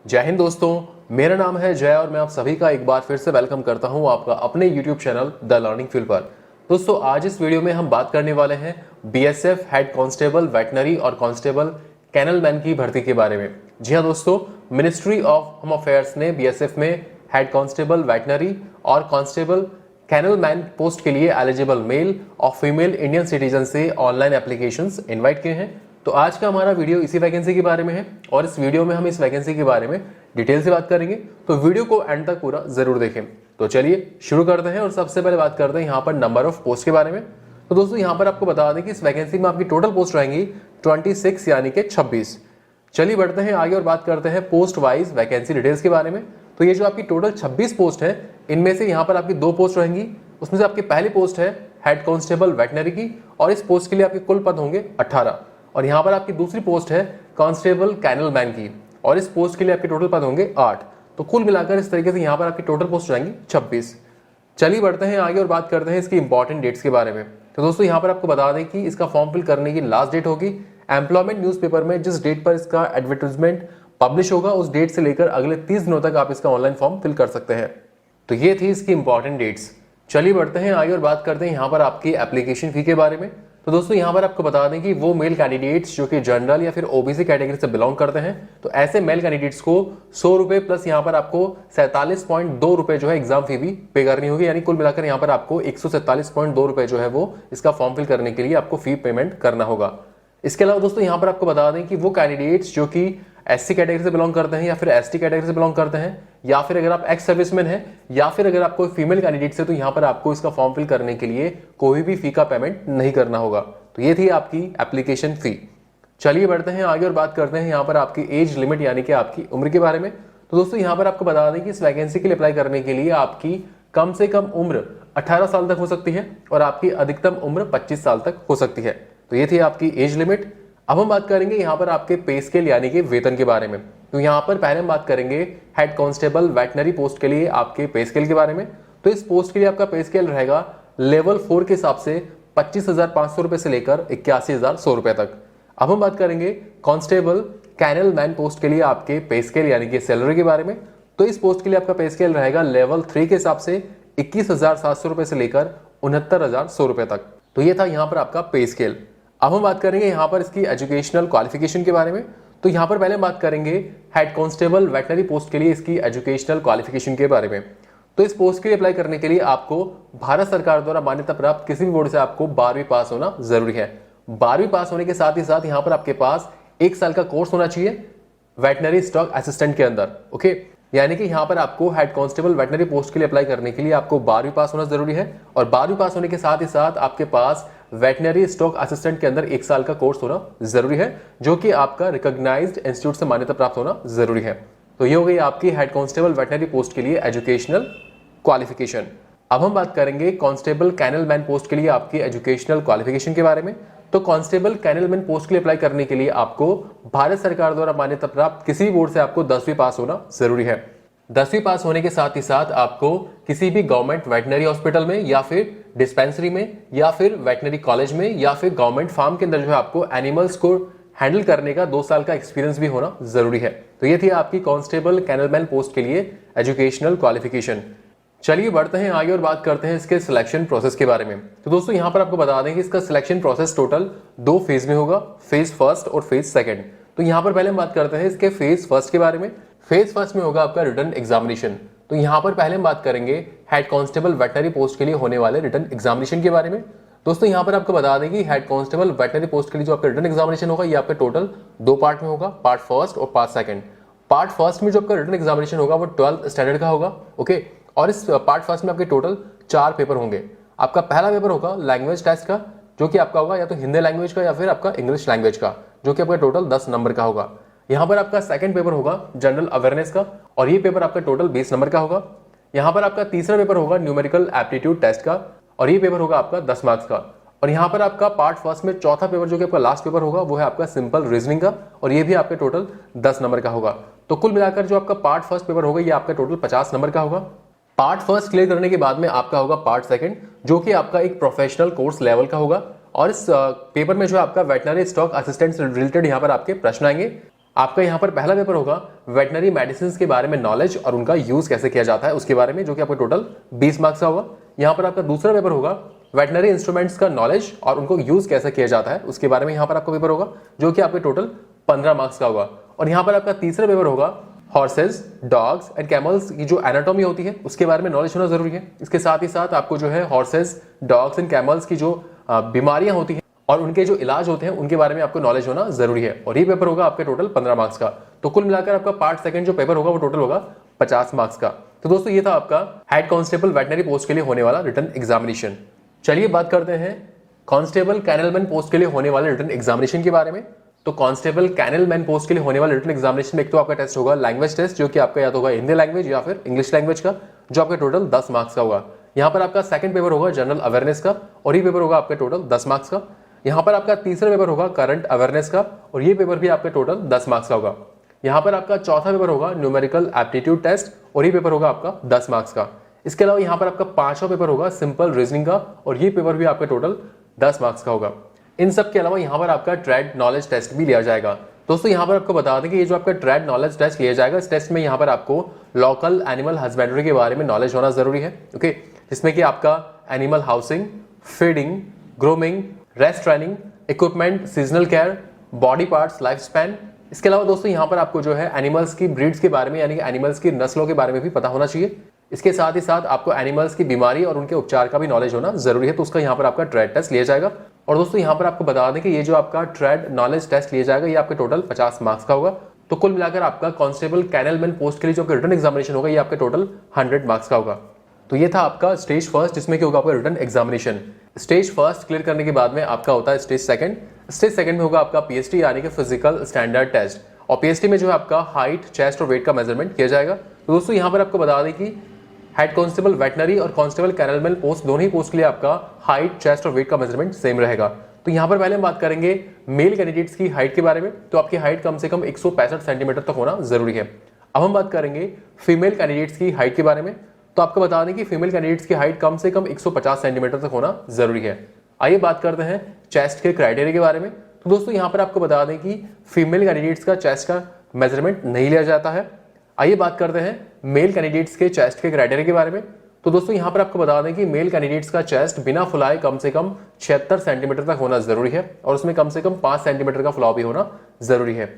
जय हिंद दोस्तों, मेरा नाम है जय और मैं आप सभी का एक बार फिर से वेलकम करता हूं आपका अपने YouTube channel the learning field पर। दोस्तों, आज इस वीडियो में हम बात करने वाले हैं बीएसएफ हेड कांस्टेबल वेटनरी और कांस्टेबल कैनल मैन की भर्ती के बारे में। जी हाँ दोस्तों, मिनिस्ट्री ऑफ होम अफेयर्स ने बीएसएफ में हेड कांस्टेबल वेटनरी और कांस्टेबल कैनल मैन पोस्ट के लिए एलिजिबल मेल और फीमेल इंडियन सिटीजन से ऑनलाइन एप्लीकेशंस इनवाइट किए हैं। तो आज का हमारा वीडियो इसी वैकेंसी के बारे में है और इस वीडियो में हम इस वैकेंसी के बारे में डिटेल से बात करेंगे, तो वीडियो को एंड तक पूरा जरूर देखें। तो चलिए शुरू करते हैं और सबसे पहले बात करते हैं यहाँ पर नंबर ऑफ पोस्ट के बारे में। तो दोस्तों, यहाँ पर आपको बता दें कि इस वैकेंसी में आपकी टोटल पोस्ट रहेंगी 26 यानी कि 26। चलिए बढ़ते हैं आगे और बात करते हैं पोस्ट वाइज वैकेंसी डिटेल्स के बारे में। तो ये जो आपकी टोटल 26 पोस्ट है, इनमें से यहाँ पर आपकी 2 पोस्ट रहेंगी। उसमें से आपकी पहली पोस्ट है हेड कांस्टेबल वेटनरी की और इस पोस्ट के लिए आपके कुल पद होंगे 18। और यहाँ पर आपकी दूसरी पोस्ट है कांस्टेबल कैनल मैन की और इस पोस्ट के लिए आपके टोटल पद होंगे 8। तो कुल मिलाकर इस तरीके से यहाँ पर आपकी टोटल पोस्ट रहेंगी 26। चलिए बढ़ते हैं आगे और बात करते हैं इसकी इंपॉर्टेंट डेट्स के बारे में। तो दोस्तों, यहाँ पर आपको बता दें कि इसका फॉर्म फिल करने की लास्ट डेट होगी एम्प्लॉयमेंट न्यूज़पेपर में जिस डेट पर इसका एडवर्टाइजमेंट पब्लिश होगा, उस डेट से लेकर अगले 30 दिनों तक आप इसका ऑनलाइन फॉर्म फिल कर सकते हैं। तो ये थी इसकी इंपॉर्टेंट डेट्स। चलिए बढ़ते हैं आगे और बात करते हैं यहाँ पर आपकी एप्लीकेशन फी के बारे में। तो दोस्तों, यहाँ पर आपको बता दें कि वो मेल कैंडिडेट्स जो कि जनरल या फिर ओबीसी कैटेगरी से बिलोंग करते हैं, तो ऐसे मेल कैंडिडेट्स को 100 रुपए प्लस यहाँ पर आपको 47.2 रुपए जो है एग्जाम फी भी पे करनी होगी। यानी कुल मिलाकर यहाँ पर आपको 147.2 रुपए जो है वो इसका फॉर्म फिल करने के लिए आपको फी पेमेंट करना होगा। इसके अलावा दोस्तों, यहाँ पर आपको बता दें कि वो कैंडिडेट्स जो कि एससी कैटेगरी से बिलोंग करते हैं या फिर एसटी कैटेगरी से बिलोंग करते हैं या फिर अगर आप एक्स सर्विसमैन हैं या फिर अगर आप कोई फीमेल कैंडिडेट है, तो यहाँ पर आपको इसका फॉर्म फिल करने के लिए कोई भी फी का पेमेंट नहीं करना होगा। तो ये थी आपकी एप्लीकेशन फी। चलिए बढ़ते हैं आगे और बात करते हैं यहाँ पर आपकी एज लिमिट यानी कि आपकी उम्र के बारे में। तो दोस्तों, यहाँ पर आपको बता दें कि इस वैकेंसी के लिए अप्लाई करने के लिए आपकी कम से कम उम्र 18 साल तक हो सकती है और आपकी अधिकतम उम्र 25 साल तक हो सकती है। तो ये थी आपकी एज लिमिट। अब हम बात करेंगे यहाँ पर आपके पे स्केल यानी कि वेतन के बारे में। तो यहाँ पर पहले हम बात करेंगे हेड कांस्टेबल वेटनरी पोस्ट के लिए आपके पे स्केल के बारे में। तो इस पोस्ट के लिए आपका पे स्केल रहेगा लेवल 4 के हिसाब से 25,500 रुपए से लेकर 81,100 रुपए तक। अब हम बात करेंगे कांस्टेबल कैनल मैन पोस्ट के लिए आपके पे स्केल यानी कि सैलरी के बारे में। तो इस पोस्ट के लिए आपका पे स्केल रहेगा लेवल 3 के हिसाब से 21,700 रुपए से लेकर 69,100 रुपए तक। तो ये था यहाँ पर आपका पे स्केल। अब हम बात करेंगे यहाँ पर इसकी एजुकेशनल क्वालिफिकेशन के बारे में। तो यहाँ पर पहले हम बात करेंगे हेड कांस्टेबल वेटनरी पोस्ट के लिए इसकी एजुकेशनल क्वालिफिकेशन के बारे में। तो इस पोस्ट के लिए अप्लाई करने के लिए आपको भारत सरकार द्वारा मान्यता प्राप्त किसी भी बोर्ड से आपको 12वीं पास होना जरूरी है। 12वीं पास होने के साथ ही साथ यहाँ पर आपके पास 1 साल का कोर्स होना चाहिए वेटनरी स्टॉक असिस्टेंट के अंदर। ओके, यानी कि यहाँ पर आपको हेड कांस्टेबल वेटनरी पोस्ट के लिए अप्लाई करने के लिए आपको 12वीं पास होना जरूरी है और 12वीं पास होने के साथ ही साथ आपके पास वेटनरी स्टॉक असिस्टेंट के अंदर 1 साल का कोर्स होना जरूरी है, जो कि आपका रिकॉग्नाइज्ड इंस्टीट्यूट से मान्यता प्राप्त होना जरूरी है। तो ये हो गई आपकी हेड कांस्टेबल वेटनरी पोस्ट के लिए एजुकेशनल क्वालिफिकेशन। अब हम बात करेंगे कांस्टेबल कैनल मैन पोस्ट के लिए आपकी एजुकेशनल क्वालिफिकेशन के बारे में। तो कांस्टेबल कैनल मैन पोस्ट के लिए अप्लाई करने के लिए आपको भारत सरकार द्वारा मान्यता प्राप्त किसी भी बोर्ड से आपको 10वीं पास होना जरूरी है। 10वीं पास होने के साथ ही साथ आपको किसी भी गवर्नमेंट वेटनरी हॉस्पिटल में या फिर डिस्पेंसरी में या फिर वेटनरी कॉलेज में या फिर गवर्नमेंट फार्म के अंदर जो है आपको एनिमल्स को हैंडल करने का 2 साल का एक्सपीरियंस भी होना जरूरी है। तो ये थी आपकी कांस्टेबल कैनल मैन पोस्ट के लिए एजुकेशनल क्वालिफिकेशन। चलिए बढ़ते हैं आगे और बात करते हैं इसके सिलेक्शन प्रोसेस के बारे में। तो दोस्तों, यहाँ पर आपको बता दें कि इसका सिलेक्शन प्रोसेस टोटल 2 फेज में होगा, फेज फर्स्ट और फेज सेकंड। तो यहाँ पर पहले हम बात करते हैं इसके फेज फर्स्ट के बारे में। फेज फर्स्ट में होगा आपका रिटन एग्जामिनेशन। तो यहाँ पर पहले हम बात करेंगे हेड कांस्टेबल वेटनरी पोस्ट के लिए होने वाले रिटन एग्जामिनेशन के बारे में। दोस्तों, यहाँ पर आपको बता दें कि हेड कांस्टेबल वेटनरी पोस्ट के लिए जो आपका रिटन एग्जामिनेशन होगा, ये आपका टोटल 2 पार्ट में होगा, पार्ट फर्स्ट और पार्ट सेकंड। पार्ट फर्स्ट में जो आपका रिटन एग्जामिनेशन होगा वो 12th स्टैंडर्ड का होगा। ओके, और इस पार्ट फर्स्ट में आपके टोटल 4 पेपर होंगे। आपका पहला पेपर होगा लैंग्वेज टेस्ट का, जो कि आपका होगा या तो हिंदी लैंग्वेज का या फिर आपका इंग्लिश लैंग्वेज का, जो कि आपका टोटल 10 नंबर का होगा। यहाँ पर आपका सेकंड पेपर होगा जनरल अवेयरनेस का और ये पेपर आपका टोटल 20 नंबर का होगा। यहाँ पर आपका तीसरा पेपर होगा न्यूमेरिकल एप्टीट्यूड टेस्ट का और ये पेपर होगा आपका 10 मार्क्स का। और यहाँ पर आपका पार्ट फर्स्ट में चौथा पेपर जो कि आपका लास्ट पेपर होगा वो है आपका सिंपल रीजनिंग का और ये भी आपके टोटल 10 नंबर का होगा। तो कुल मिलाकर जो आपका पार्ट फर्स्ट पेपर होगा ये आपका टोटल 50 नंबर का होगा। पार्ट फर्स्ट क्लियर करने के बाद में आपका होगा पार्ट सेकंड, जो कि आपका एक प्रोफेशनल कोर्स लेवल का होगा और इस पेपर में जो आपका वेटनरी स्टॉक असिस्टेंट से रिलेटेड यहाँ पर आपके प्रश्न आएंगे। आपका यहाँ पर पहला पेपर होगा वेटनरी मेडिसिन के बारे में नॉलेज और उनका यूज कैसे किया जाता है उसके बारे में, जो कि आपका टोटल 20 मार्क्स का होगा। यहाँ पर आपका दूसरा पेपर होगा वेटनरी इंस्ट्रूमेंट्स का नॉलेज और उनको यूज कैसे किया जाता है उसके बारे में यहाँ पर आपका पेपर होगा, जो कि आपके टोटल 15 मार्क्स का होगा। और यहाँ पर आपका तीसरा पेपर होगा हॉर्सेज, डॉग्स एंड कैमल्स की जो एनाटॉमी होती है उसके बारे में नॉलेज होना जरूरी है। इसके साथ ही साथ आपको जो है हॉर्सेज, डॉग्स एंड कैमल्स की जो बीमारियां होती हैं और उनके जो इलाज होते हैं उनके बारे में आपको नॉलेज होना जरूरी है। और ये पेपर होगा आपके टोटल 15 मार्क्स का। तो कुल मिलाकर आपका पार्ट सेकंड जो पेपर होगा वो टोटल होगा 50 मार्क्स का। तो दोस्तों ये था आपका हेड कांस्टेबल वेटनरी पोस्ट के लिए होने वाला रिटन एग्जामिनेशन। चलिए बात करते हैं कांस्टेबल कैनलमैन पोस्ट के लिए होने वाले रिटन एग्जामिनेशन के बारे में। तो कांस्टेबल कैनलमैन पोस्ट के लिए होने वाले रिटन एग्जामिनेशन में एक तो आपका टेस्ट होगा लैंग्वेज टेस्ट, जो कि आपका या तो होगा हिंदी लैंग्वेज या फिर इंग्लिश लैंग्वेज का, जो आपका टोटल 10 मार्क्स का होगा। यहाँ पर आपका सेकंड पेपर होगा जनरल अवेयरनेस का और ये पेपर होगा आपका टोटल 10 मार्क्स का। यहाँ पर आपका तीसरा पेपर होगा करंट अवेयरनेस का और ये पेपर भी आपका टोटल 10 मार्क्स का होगा। यहाँ पर आपका चौथा पेपर होगा न्यूमेरिकल एप्टीट्यूड टेस्ट और ये पेपर होगा आपका 10 मार्क्स का। इसके अलावा यहाँ पर आपका पांचवा पेपर होगा सिंपल रीजनिंग का और ये पेपर भी आपका टोटल 10 मार्क्स का होगा। इन सब के अलावा यहाँ पर आपका ट्रेड नॉलेज टेस्ट भी लिया जाएगा। दोस्तों यहाँ पर आपको बता दें कि ये जो आपका ट्रेड नॉलेज टेस्ट लिया जाएगा, इस टेस्ट में यहाँ पर आपको लोकल एनिमल हस्बेंड्री के बारे में नॉलेज होना जरूरी है, ओके, जिसमें कि आपका animal housing, feeding, grooming, rest training, equipment, seasonal care, body parts, life span. इसके अलावा दोस्तों यहाँ पर आपको जो है एनिमल्स की ब्रीड्स के बारे में यानी कि एनिमल्स की नस्लों के बारे में भी पता होना चाहिए। इसके साथ ही साथ आपको एनिमल्स की बीमारी और उनके उपचार का भी नॉलेज होना जरूरी है, तो उसका यहाँ पर आपका ट्रेड टेस्ट लिया जाएगा। और दोस्तों यहाँ पर आपको बता दें कि ये जो आपका ट्रेड नॉलेज टेस्ट लिया जाएगा ये आपके टोटल 50 मार्क्स का होगा। तो कुल मिलाकर आपका कांस्टेबल कैनलमैन पोस्ट के लिए जो रिटन एग्जामिनेशन होगा ये आपके टोटल 100 मार्क्स का होगा। तो ये था आपका स्टेज फर्स्ट, जिसमें क्या होगा आपका written examination. Stage first clear करने के बाद में आपका होता है स्टेज सेकंड। स्टेज सेकंड में होगा आपका पीएसटी यानी कि फिजिकल स्टैंडर्ड टेस्ट और पीएसटी में जो है आपका हाइट, चेस्ट और वेट का मेजरमेंट किया जाएगा। तो दोस्तों यहाँ पर आपको बता दें कि हेड कांस्टेबल वेटनरी और कांस्टेबल कैनलमैन पोस्ट दोनों ही पोस्ट के लिए आपका हाइट, चेस्ट और वेट का मेजरमेंट सेम रहेगा। तो यहाँ पर पहले हम बात करेंगे मेल कैंडिडेट्स की हाइट के बारे में। तो आपकी हाइट कम से कम 165 सेंटीमीटर तक होना जरूरी है। अब हम बात करेंगे फीमेल कैंडिडेट्स की हाइट के बारे में। तो आपको बता दें कि फीमेल कैंडिडेट्स की हाइट कम से कम 150 सेंटीमीटर तक होना जरूरी है। आइए बात करते हैं चेस्ट के क्राइटेरिया के बारे में। तो दोस्तों यहाँ पर आपको बता दें कि फीमेल कैंडिडेट्स का चेस्ट का मेजरमेंट नहीं लिया जाता है। आइए बात करते हैं मेल कैंडिडेट्स के चेस्ट के क्राइटेरिया के बारे में। तो दोस्तों यहाँ पर आपको बता दें कि मेल कैंडिडेट्स का चेस्ट बिना फुलाए कम से कम 76 सेंटीमीटर तक होना जरूरी है और उसमें कम से कम 5 सेंटीमीटर का फुलाव भी होना जरूरी है।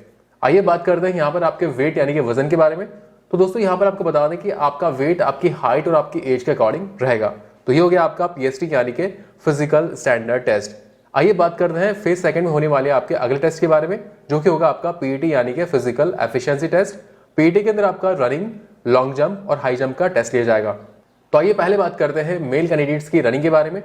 आइए बात करते हैं यहाँ पर आपके वेट यानी कि वजन के बारे में। तो दोस्तों यहाँ पर आपको बता दें कि आपका वेट आपकी हाइट और आपकी एज के अकॉर्डिंग रहेगा। तो ये हो गया आपका पीएसटी यानी कि फिजिकल स्टैंडर्ड टेस्ट। आइए बात करते हैं फेज सेकंड में होने वाले आपके अगले टेस्ट के बारे में, जो कि होगा आपका पीईटी यानी कि फिजिकल एफिशिएंसी टेस्ट। पीईटी के अंदर आपका रनिंग, लॉन्ग जंप और हाई जंप का टेस्ट लिया जाएगा। तो आइए पहले बात करते हैं मेल कैंडिडेट्स की रनिंग के बारे में।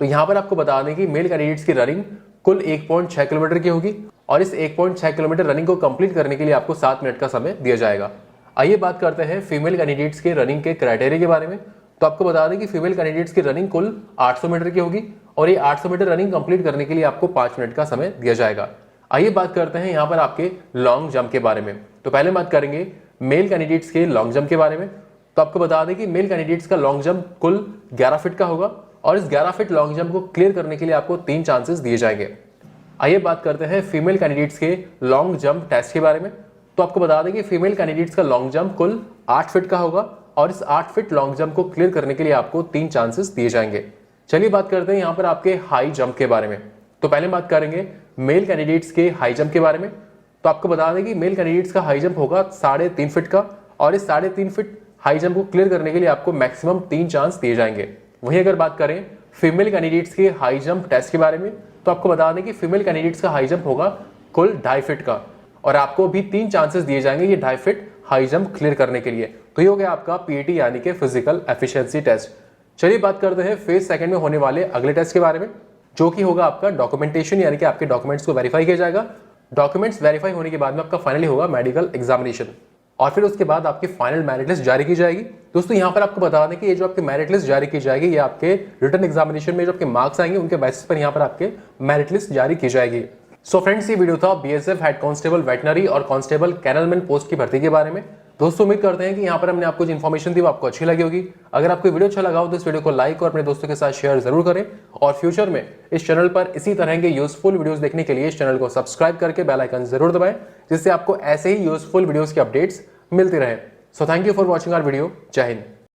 तो यहाँ पर आपको बता दें कि मेल कैंडिडेट्स की रनिंग कुल 1.6 किलोमीटर की होगी और इस 1.6 किलोमीटर रनिंग को कंप्लीट करने के लिए आपको 7 मिनट का समय दिया जाएगा। आइए बात करते हैं फीमेल कैंडिडेट्स के रनिंग के क्राइटेरिया के बारे में। तो आपको बता दें कि फीमेल कैंडिडेट्स की रनिंग कुल 800 मीटर की होगी और ये 800 मीटर रनिंग कंप्लीट करने के लिए आपको 5 मिनट का समय दिया जाएगा। आइए बात करते हैं यहाँ पर आपके लॉन्ग जंप के बारे में। तो पहले बात करेंगे मेल कैंडिडेट्स के लॉन्ग जंप के बारे में। तो आपको बता दें कि मेल कैंडिडेट्स का लॉन्ग जंप कुल 11 फीट का होगा और इस 11 फीट लॉन्ग जंप को क्लियर करने के लिए आपको 3 चांसेस दिए जाएंगे। आइए बात करते हैं फीमेल कैंडिडेट्स के लॉन्ग जंप टेस्ट के बारे में। तो आपको बता दें कि फीमेल कैंडिडेट्स का लॉन्ग जंप कुल 8 फीट का होगा और इस 8 फीट लॉन्ग जंप को क्लियर करने के लिए आपको 3 चांसेस दिए जाएंगे। चलिए बात करते हैं यहाँ पर आपके हाई जंप के बारे में। तो पहले बात करेंगे मेल कैंडिडेट्स के हाई जंप के बारे में। तो आपको बता दें कि मेल कैंडिडेट्स का हाई जंप होगा 3.5 फीट का और इस 3.5 फीट हाई जंप को क्लियर करने के लिए आपको मैक्सिमम 3 चांस दिए जाएंगे। वहीं अगर बात करें फीमेल कैंडिडेट्स के हाई जंप टेस्ट के बारे में, तो आपको बता दें कि फीमेल कैंडिडेट्स का हाई जंप होगा कुल 2.5 फीट का और आपको भी 3 चांसेस दिए जाएंगे ये 2.5 फीट हाई जंप क्लियर करने के लिए। तो ये हो गया आपका पीईटी यानी कि फिजिकल एफिशिएंसी टेस्ट। चलिए बात करते हैं फेज सेकंड में होने वाले अगले टेस्ट के बारे में, जो कि होगा आपका डॉक्यूमेंटेशन यानी कि आपके डॉक्यूमेंट्स को वेरीफाई किया जाएगा। डॉक्यूमेंट्स वेरीफाई होने के बाद में आपका फाइनली होगा मेडिकल एग्जामिनेशन और फिर उसके बाद आपकी फाइनल मेरिट लिस्ट जारी की जाएगी। दोस्तों यहाँ पर आपको बता दें कि ये जो आपकी मेरिट लिस्ट जारी की जाएगी ये आपके रिटन एग्जामिनेशन में जो आपके मार्क्स आएंगे उनके बेसिस पर यहाँ पर आपके मेरिट लिस्ट जारी की जाएगी। सो फ्रेंड्स, ये वीडियो था बीएसएफ हेड कांस्टेबल वेटनरी और कांस्टेबल कैनलमैन पोस्ट की भर्ती के बारे में। दोस्तों उम्मीद करते हैं कि यहाँ पर हमने आपको जो इन्फॉर्मेशन दी वो आपको अच्छी लगी होगी। अगर आपको वीडियो अच्छा लगा हो तो इस वीडियो को लाइक और अपने दोस्तों के साथ शेयर जरूर करें और फ्यूचर में इस चैनल पर इसी तरह के यूजफुल वीडियोस देखने के लिए इस चैनल को सब्सक्राइब करके बेल आइकन जरूर दबाएं, जिससे आपको ऐसे ही यूजफुल वीडियोस की अपडेट्स मिलती रहे। So thank you for watching our video. जय हिंद।